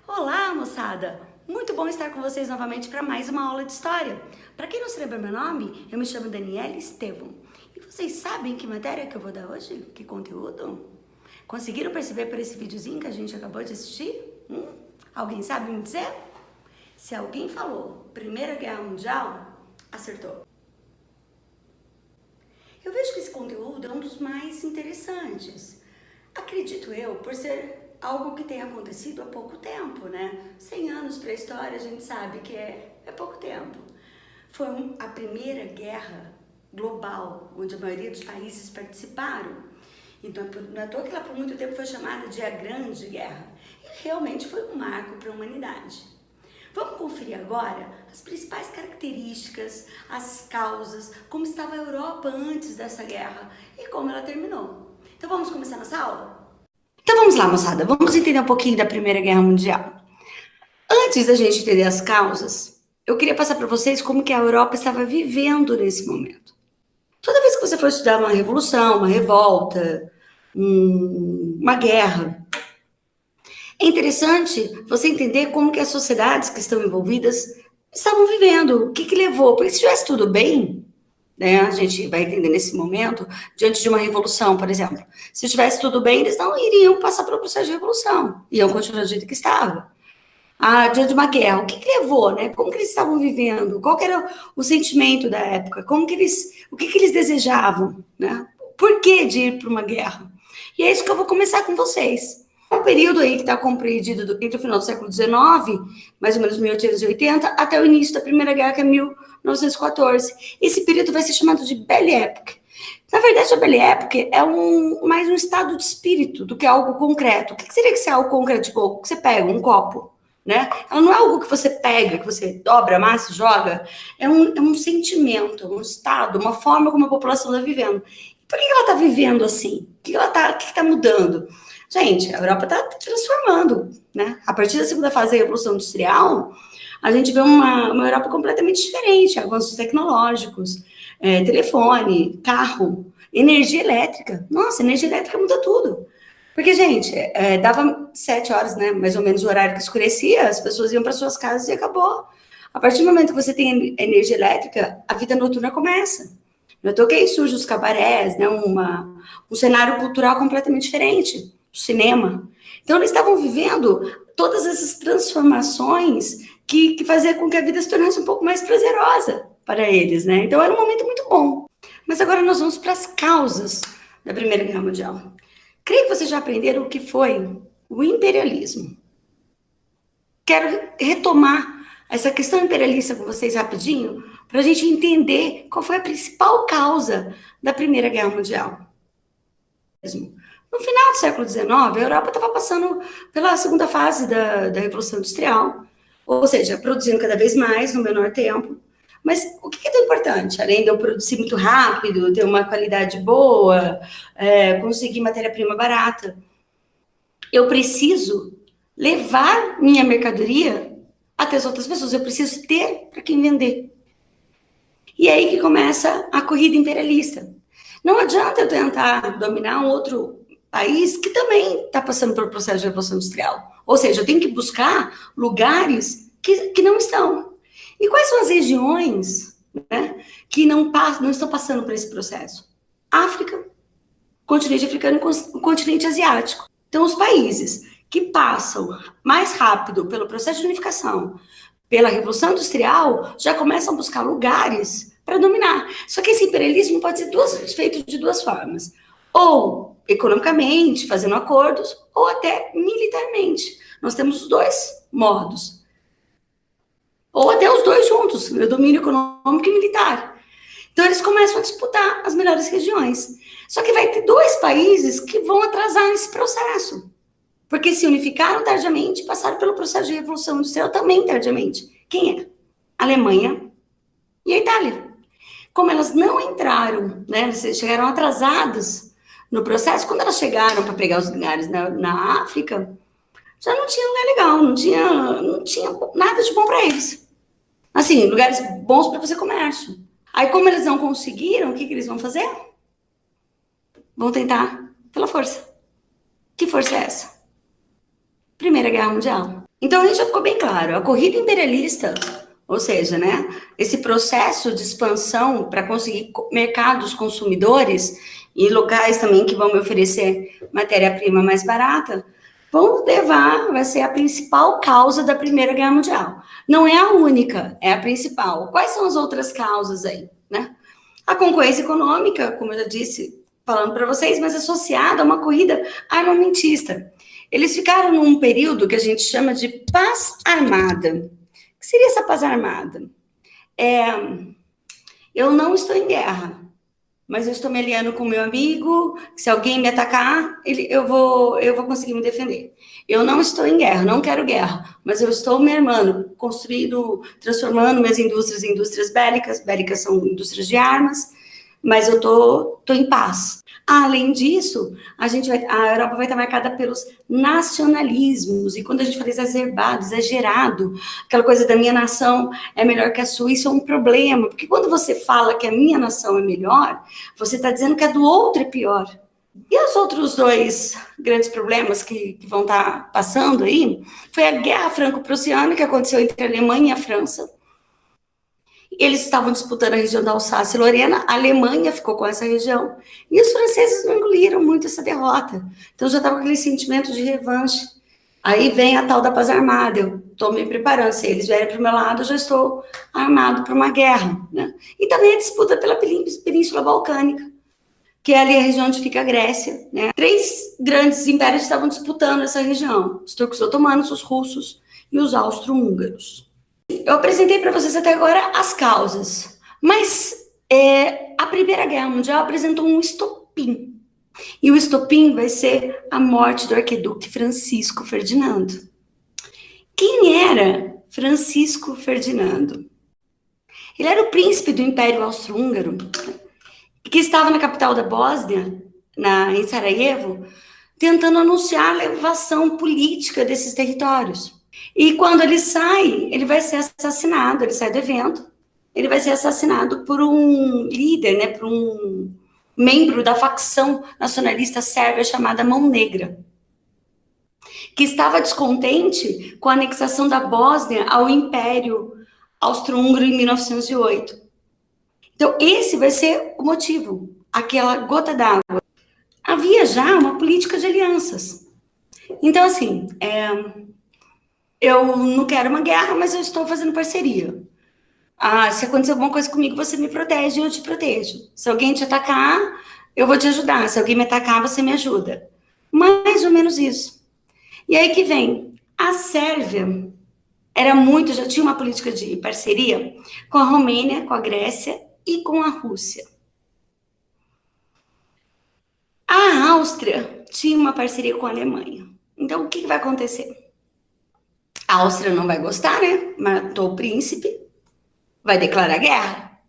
Olá, moçada! Muito bom estar com vocês novamente para mais uma aula de história. Para quem não se lembra meu nome, eu me chamo Daniela Estevão. E vocês sabem que matéria que eu vou dar hoje? Que conteúdo? Conseguiram perceber por esse videozinho que a gente acabou de assistir? Alguém sabe me dizer? Se alguém falou Primeira Guerra Mundial, acertou. Eu vejo que esse conteúdo é um dos mais interessantes. Acredito eu, por ser algo que tem acontecido há pouco tempo, né? 100 anos para a história, a gente sabe que é pouco tempo. Foi a primeira guerra global, onde a maioria dos países participaram. Então, não é à toa que ela por muito tempo foi chamada de a Grande Guerra. E realmente foi um marco para a humanidade. Vamos conferir agora as principais características, as causas, como estava a Europa antes dessa guerra e como ela terminou. Então vamos começar nossa aula? Então vamos lá, moçada, vamos entender um pouquinho da Primeira Guerra Mundial. Antes da gente entender as causas, eu queria passar para vocês como que a Europa estava vivendo nesse momento. Toda vez que você for estudar uma revolução, uma revolta, uma guerra, é interessante você entender como que as sociedades que estão envolvidas estavam vivendo, o que levou, porque se estivesse tudo bem, né, a gente vai entender nesse momento, diante de uma revolução, por exemplo, se estivesse tudo bem, eles não iriam passar pelo processo de revolução, iam continuar do jeito que estava. Diante de uma guerra, o que levou, né? Como que eles estavam vivendo? Qual que era o sentimento da época? O que eles desejavam, né? Por que de ir para uma guerra? E é isso que eu vou começar com vocês. Um período aí que está compreendido entre o final do século XIX, mais ou menos 1880, até o início da Primeira Guerra, que é 1914. Esse período vai ser chamado de Belle Époque. Na verdade, a Belle Époque é mais um estado de espírito do que algo concreto. O que seria que ser algo concreto? Tipo, que você pega um copo, né? Ela não é algo que você pega, que você dobra, amassa, joga. É um sentimento, um estado, uma forma como a população está vivendo. Por que ela está vivendo assim? O que está mudando? Gente, a Europa está transformando, né? A partir da segunda fase da Revolução Industrial, a gente vê uma Europa completamente diferente, avanços tecnológicos, telefone, carro, energia elétrica. Nossa, energia elétrica muda tudo. Porque, gente, dava 7 horas, né? Mais ou menos o horário que escurecia, as pessoas iam para suas casas e acabou. A partir do momento que você tem energia elétrica, a vida noturna começa. Eu toquei surge os cabarés, né? Um cenário cultural completamente diferente, o cinema. Então, eles estavam vivendo todas essas transformações que fazia com que a vida se tornasse um pouco mais prazerosa para eles, né? Então, era um momento muito bom. Mas agora nós vamos para as causas da Primeira Guerra Mundial. Creio que vocês já aprenderam o que foi o imperialismo. Quero retomar essa questão imperialista com vocês rapidinho, para a gente entender qual foi a principal causa da Primeira Guerra Mundial. No final do século XIX, a Europa estava passando pela segunda fase da Revolução Industrial, ou seja, produzindo cada vez mais no menor tempo. Mas o que é tão importante? Além de eu produzir muito rápido, ter uma qualidade boa, conseguir matéria-prima barata, eu preciso levar minha mercadoria até as outras pessoas. Eu preciso ter para quem vender. E é aí que começa a corrida imperialista. Não adianta eu tentar dominar um outro país que também está passando pelo processo de revolução industrial. Ou seja, eu tenho que buscar lugares que não estão. E quais são as regiões, né, que não estão passando por esse processo? África, continente africano e continente asiático. Então, os países que passam mais rápido pelo processo de unificação, pela Revolução Industrial, já começam a buscar lugares para dominar. Só que esse imperialismo pode ser feito de duas formas. Ou economicamente, fazendo acordos, ou até militarmente. Nós temos os dois modos. Ou até os dois juntos, o domínio econômico e militar. Então, eles começam a disputar as melhores regiões. Só que vai ter dois países que vão atrasar esse processo. Porque se unificaram tardiamente, passaram pelo processo de revolução industrial também tardiamente. Quem é? A Alemanha e a Itália. Como elas não entraram, né, elas chegaram atrasadas no processo, quando elas chegaram para pegar os lugares na África, já não tinha lugar legal, não tinha nada de bom para eles. Assim, lugares bons para fazer comércio. Aí, como eles não conseguiram, o que eles vão fazer? Vão tentar pela força. Que força é essa? Primeira Guerra Mundial. Então, a gente já ficou bem claro, a corrida imperialista, ou seja, né, esse processo de expansão para conseguir mercados consumidores e locais também que vão me oferecer matéria-prima mais barata, vai ser a principal causa da Primeira Guerra Mundial. Não é a única, é a principal. Quais são as outras causas aí, né? A concorrência econômica, como eu já disse, falando para vocês, mas associada a uma corrida armamentista. Eles ficaram num período que a gente chama de paz armada. O que seria essa paz armada? Eu não estou em guerra, mas eu estou me aliando com meu amigo. Se alguém me atacar, eu vou conseguir me defender. Eu não estou em guerra, não quero guerra, mas eu estou me armando, transformando minhas indústrias em indústrias bélicas. Bélicas são indústrias de armas, mas eu tô em paz. Além disso, a Europa vai estar marcada pelos nacionalismos, e quando a gente fala exacerbado, exagerado, aquela coisa da minha nação é melhor que a sua, isso é um problema, porque quando você fala que a minha nação é melhor, você está dizendo que a do outro é pior. E os outros dois grandes problemas que vão estar passando aí, foi a Guerra Franco-Prussiana, que aconteceu entre a Alemanha e a França. Eles estavam disputando a região da Alsácia e Lorena, a Alemanha ficou com essa região. E os franceses não engoliram muito essa derrota. Então já estava com aquele sentimento de revanche. Aí vem a tal da paz armada. Eu estou me preparando. Se eles vierem para o meu lado, eu já estou armado para uma guerra. Né? E também a disputa pela Península Balcânica, que é ali a região onde fica a Grécia. Né? 3 grandes impérios estavam disputando essa região: os turcos otomanos, os russos e os austro-húngaros. Eu apresentei para vocês até agora as causas, mas a Primeira Guerra Mundial apresentou um estopim. E o estopim vai ser a morte do arquiduque Francisco Ferdinando. Quem era Francisco Ferdinando? Ele era o príncipe do Império Austro-Húngaro, que estava na capital da Bósnia, em Sarajevo, tentando anunciar a elevação política desses territórios. E quando ele sai, ele vai ser assassinado, ele sai do evento, ele vai ser assassinado por um líder, né, por um membro da facção nacionalista sérvia chamada Mão Negra, que estava descontente com a anexação da Bósnia ao Império Austro-Húngaro em 1908. Então, esse vai ser o motivo, aquela gota d'água. Havia já uma política de alianças. Então, assim, eu não quero uma guerra, mas eu estou fazendo parceria. Se acontecer alguma coisa comigo, você me protege e eu te protejo. Se alguém te atacar, eu vou te ajudar. Se alguém me atacar, você me ajuda. Mais ou menos isso. E aí que vem, a Sérvia já tinha uma política de parceria com a Romênia, com a Grécia e com a Rússia. A Áustria tinha uma parceria com a Alemanha. Então, o que vai acontecer? A Áustria não vai gostar, né? Matou o príncipe, vai declarar guerra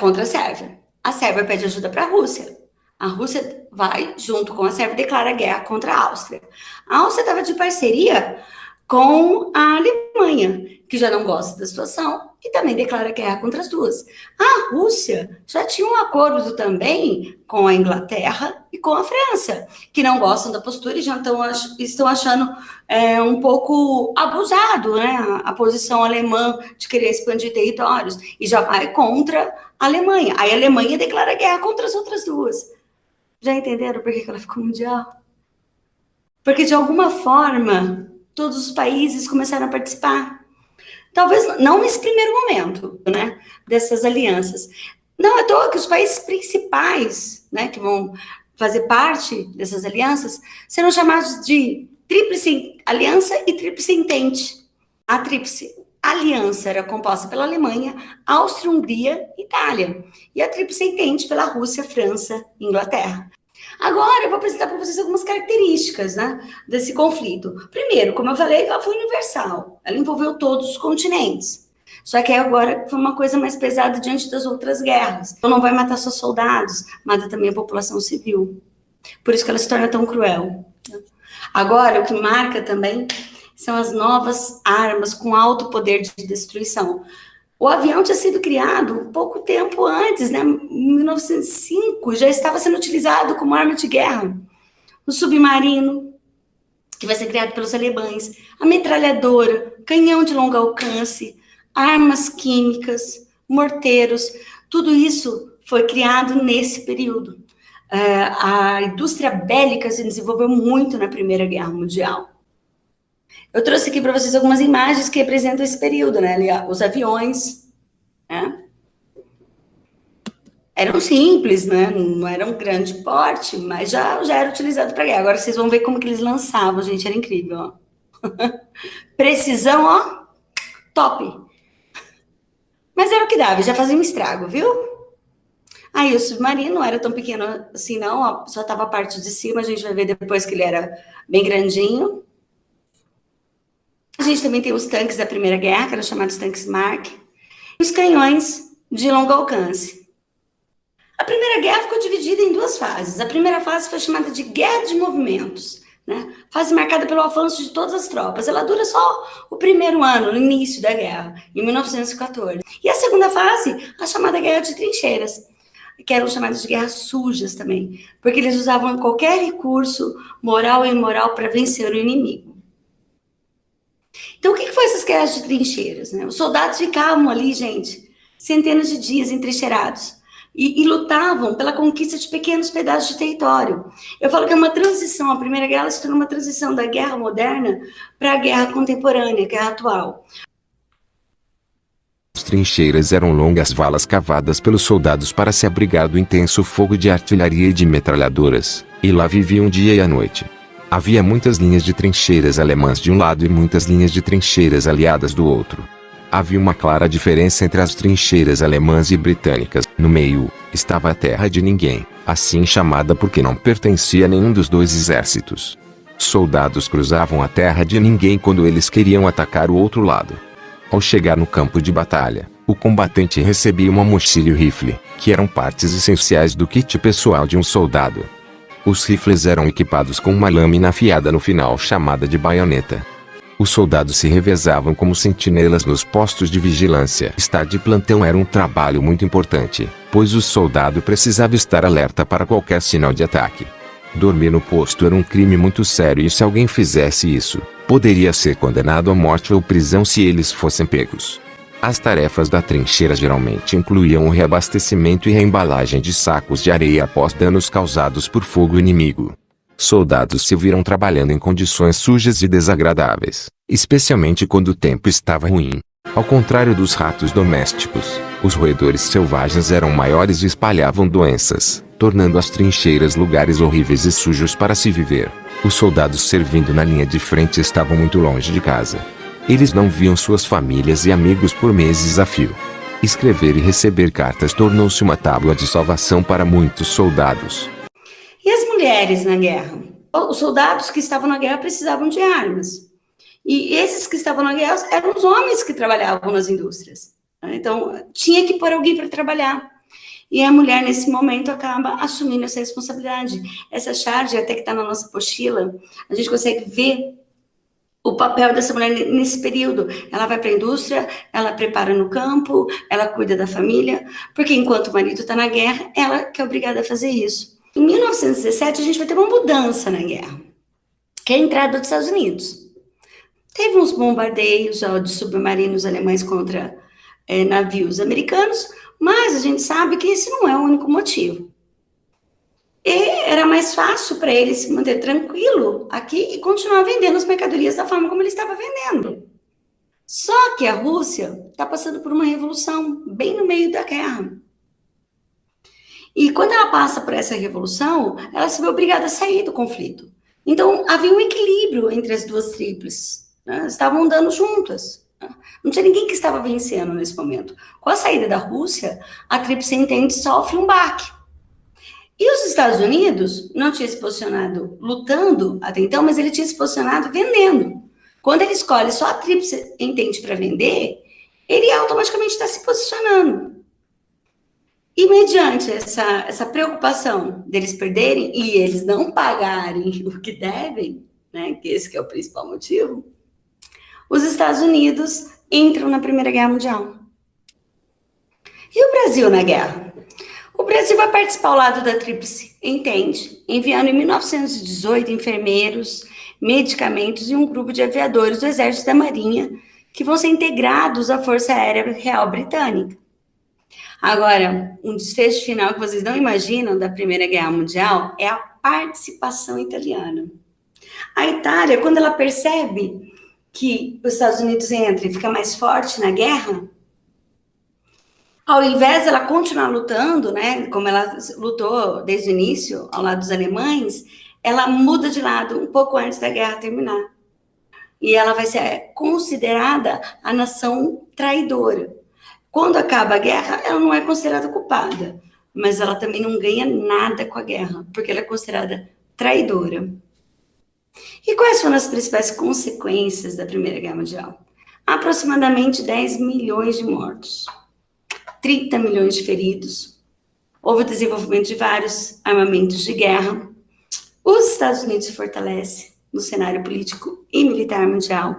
contra a Sérvia. A Sérvia pede ajuda para a Rússia. A Rússia vai, junto com a Sérvia, declara guerra contra a Áustria. A Áustria estava de parceria com a Alemanha, que já não gosta da situação, e também declara guerra contra as duas. A Rússia já tinha um acordo também com a Inglaterra e com a França, que não gostam da postura e já estão achando um pouco abusado, né, a posição alemã de querer expandir territórios, e já vai contra a Alemanha. Aí a Alemanha declara guerra contra as outras duas. Já entenderam por que ela ficou mundial? Porque, de alguma forma, todos os países começaram a participar. Talvez não nesse primeiro momento, né, dessas alianças. Não é à toa que os países principais, né, que vão fazer parte dessas alianças, serão chamados de Tríplice Aliança e Tríplice Entente. A Tríplice Aliança era composta pela Alemanha, Áustria-Hungria e Itália. E a Tríplice Entente pela Rússia, França e Inglaterra. Agora, eu vou apresentar para vocês algumas características, né, desse conflito. Primeiro, como eu falei, ela foi universal. Ela envolveu todos os continentes. Só que agora foi uma coisa mais pesada diante das outras guerras. Então, não vai matar só soldados, mata também a população civil. Por isso que ela se torna tão cruel. Agora, o que marca também são as novas armas com alto poder de destruição. O avião tinha sido criado pouco tempo antes, né? Em 1905, já estava sendo utilizado como arma de guerra. O submarino, que vai ser criado pelos alemães, a metralhadora, canhão de longo alcance, armas químicas, morteiros, tudo isso foi criado nesse período. A indústria bélica se desenvolveu muito na Primeira Guerra Mundial. Eu trouxe aqui para vocês algumas imagens que representam esse período, né? Os aviões, né? Eram simples, né? Não eram grande porte, mas já era utilizado para guerra. Agora vocês vão ver como que eles lançavam, gente, era incrível, ó. Precisão, ó, top. Mas era o que dava, já fazia um estrago, viu? Aí o submarino não era tão pequeno assim, não, ó, só tava a parte de cima, a gente vai ver depois que ele era bem grandinho. A gente também tem os tanques da Primeira Guerra, que eram chamados tanques Mark, e os canhões de longo alcance. A Primeira Guerra ficou dividida em duas fases. A primeira fase foi chamada de Guerra de Movimentos, né? Fase marcada pelo avanço de todas as tropas. Ela dura só o primeiro ano, no início da guerra, em 1914. E a segunda fase, a chamada Guerra de Trincheiras, que eram chamadas de guerras sujas também, porque eles usavam qualquer recurso, moral e imoral, para vencer o inimigo. Então, o que foi essas guerras de trincheiras, né? Os soldados ficavam ali, gente, centenas de dias entrincheirados, e lutavam pela conquista de pequenos pedaços de território. Eu falo que é uma transição, a Primeira Guerra se tornou uma transição da guerra moderna para a guerra contemporânea, guerra atual. As trincheiras eram longas valas cavadas pelos soldados para se abrigar do intenso fogo de artilharia e de metralhadoras, e lá viviam dia e a noite. Havia muitas linhas de trincheiras alemãs de um lado e muitas linhas de trincheiras aliadas do outro. Havia uma clara diferença entre as trincheiras alemãs e britânicas. No meio, estava a terra de ninguém, assim chamada porque não pertencia a nenhum dos dois exércitos. Soldados cruzavam a terra de ninguém quando eles queriam atacar o outro lado. Ao chegar no campo de batalha, o combatente recebia uma mochila e o rifle, que eram partes essenciais do kit pessoal de um soldado. Os rifles eram equipados com uma lâmina afiada no final chamada de baioneta. Os soldados se revezavam como sentinelas nos postos de vigilância. Estar de plantão era um trabalho muito importante, pois o soldado precisava estar alerta para qualquer sinal de ataque. Dormir no posto era um crime muito sério e se alguém fizesse isso, poderia ser condenado à morte ou prisão se eles fossem pegos. As tarefas da trincheira geralmente incluíam o reabastecimento e reembalagem de sacos de areia após danos causados por fogo inimigo. Soldados se viram trabalhando em condições sujas e desagradáveis, especialmente quando o tempo estava ruim. Ao contrário dos ratos domésticos, os roedores selvagens eram maiores e espalhavam doenças, tornando as trincheiras lugares horríveis e sujos para se viver. Os soldados servindo na linha de frente estavam muito longe de casa. Eles não viam suas famílias e amigos por meses a fio. Escrever e receber cartas tornou-se uma tábua de salvação para muitos soldados. E as mulheres na guerra? Os soldados que estavam na guerra precisavam de armas. E esses que estavam na guerra eram os homens que trabalhavam nas indústrias. Então, tinha que pôr alguém para trabalhar. E a mulher, nesse momento, acaba assumindo essa responsabilidade. Essa charge, até que está na nossa apostila, a gente consegue ver o papel dessa mulher nesse período. Ela vai para a indústria, ela prepara no campo, ela cuida da família, porque enquanto o marido está na guerra, ela que é obrigada a fazer isso. Em 1917, a gente vai ter uma mudança na guerra, que é a entrada dos Estados Unidos. Teve uns bombardeios de submarinos alemães contra navios americanos, mas a gente sabe que esse não é o único motivo. E era mais fácil para ele se manter tranquilo aqui e continuar vendendo as mercadorias da forma como ele estava vendendo. Só que a Rússia está passando por uma revolução bem no meio da guerra. E quando ela passa por essa revolução, ela se vê obrigada a sair do conflito. Então, havia um equilíbrio entre as duas tríplices, né? Estavam andando juntas. Né? Não tinha ninguém que estava vencendo nesse momento. Com a saída da Rússia, a Tríplice Entente sofre um baque. E os Estados Unidos não tinha se posicionado lutando até então, mas ele tinha se posicionado vendendo. Quando ele escolhe só a Tríplice Entente para vender, ele automaticamente está se posicionando. E mediante essa preocupação deles perderem e eles não pagarem o que devem, né, que esse que é o principal motivo, os Estados Unidos entram na Primeira Guerra Mundial. E o Brasil na guerra? O Brasil vai participar ao lado da Tríplice Entente, enviando em 1918 enfermeiros, medicamentos e um grupo de aviadores do Exército e da Marinha que vão ser integrados à Força Aérea Real Britânica. Agora, um desfecho final que vocês não imaginam da Primeira Guerra Mundial é a participação italiana. A Itália, quando ela percebe que os Estados Unidos entra e fica mais forte na guerra, ao invés de ela continuar lutando, né, como ela lutou desde o início, ao lado dos alemães, ela muda de lado um pouco antes da guerra terminar. E ela vai ser considerada a nação traidora. Quando acaba a guerra, ela não é considerada culpada, mas ela também não ganha nada com a guerra, porque ela é considerada traidora. E quais foram as principais consequências da Primeira Guerra Mundial? Aproximadamente 10 milhões de mortos, 30 milhões de feridos. Houve o desenvolvimento de vários armamentos de guerra. Os Estados Unidos se fortalecem no cenário político e militar mundial.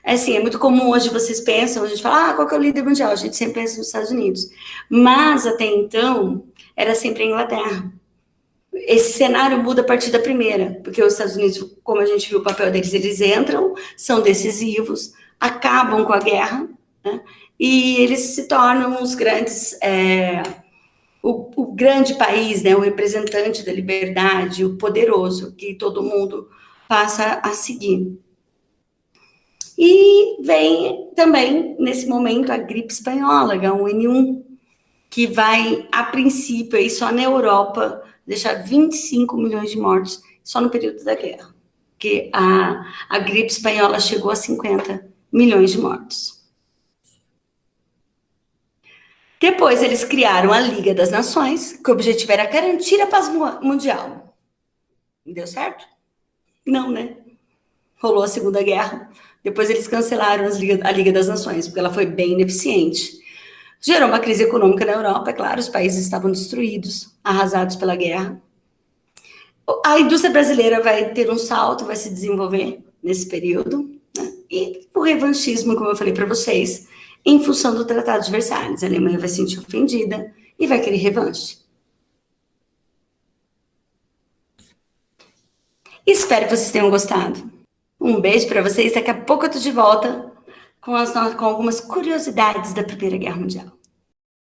Assim, é muito comum hoje vocês pensam, a gente fala, qual que é o líder mundial? A gente sempre pensa nos Estados Unidos. Mas, até então, era sempre a Inglaterra. Esse cenário muda a partir da primeira, porque os Estados Unidos, como a gente viu o papel deles, eles entram, são decisivos, acabam com a guerra, né? E eles se tornam os grandes, o grande país, né? O representante da liberdade, o poderoso, que todo mundo passa a seguir. E vem também, nesse momento, a gripe espanhola, H1N1, que vai, a princípio, aí só na Europa, deixar 25 milhões de mortos só no período da guerra. Porque a gripe espanhola chegou a 50 milhões de mortos. Depois, eles criaram a Liga das Nações, que o objetivo era garantir a paz mundial. Deu certo? Não, né? Rolou a Segunda Guerra. Depois eles cancelaram a Liga das Nações, porque ela foi bem ineficiente. Gerou uma crise econômica na Europa, é claro, os países estavam destruídos, arrasados pela guerra. A indústria brasileira vai ter um salto, vai se desenvolver nesse período, né? E o revanchismo, como eu falei para vocês, em função do Tratado de Versalhes. A Alemanha vai se sentir ofendida e vai querer revanche. Espero que vocês tenham gostado. Um beijo para vocês. Daqui a pouco eu tô de volta com algumas curiosidades da Primeira Guerra Mundial.